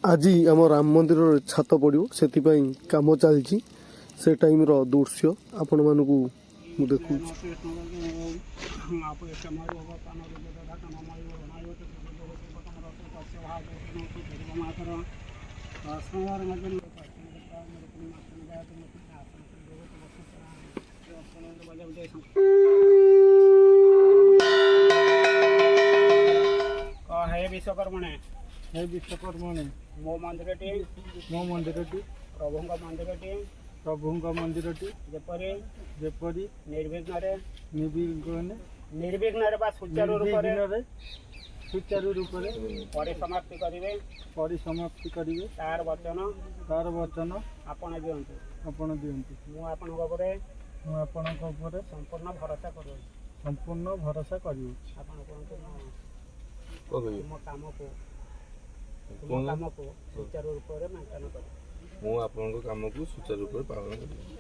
आज आम राम मंदिर छात पड़ो से कम चलती से टाइम दृश्य आपण मानक देखु हे विश्वकर्मणे हे विश्वकर्मणे मो मंदिरटी प्रभुंग मंदिरटी जेपरी जेपरी निर्विघ्न निर्विघ्न सुचारू रूप परिसमाप्ति करिवे तार वचन आपण दियंतु मु आपणक उपरे संपूर्ण भरोसा करू आपण तुम काम को सुचारू रूप में मेंटेन कर मु आपनको काम को सुचारू रूप में पालन करिवे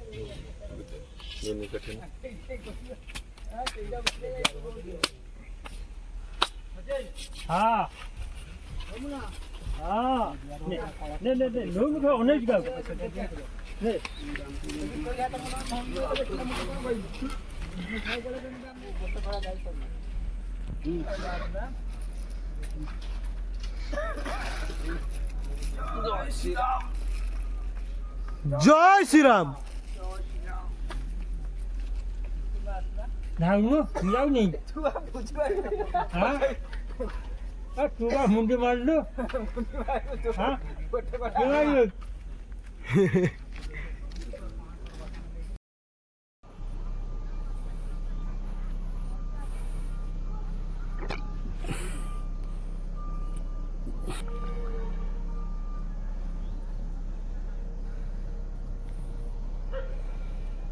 हाँ हाँ ने लोग तो उन्हें का ने जय Shri Ram nào nữa nhau nhìn hả tụi ba muốn đi vào nữa hả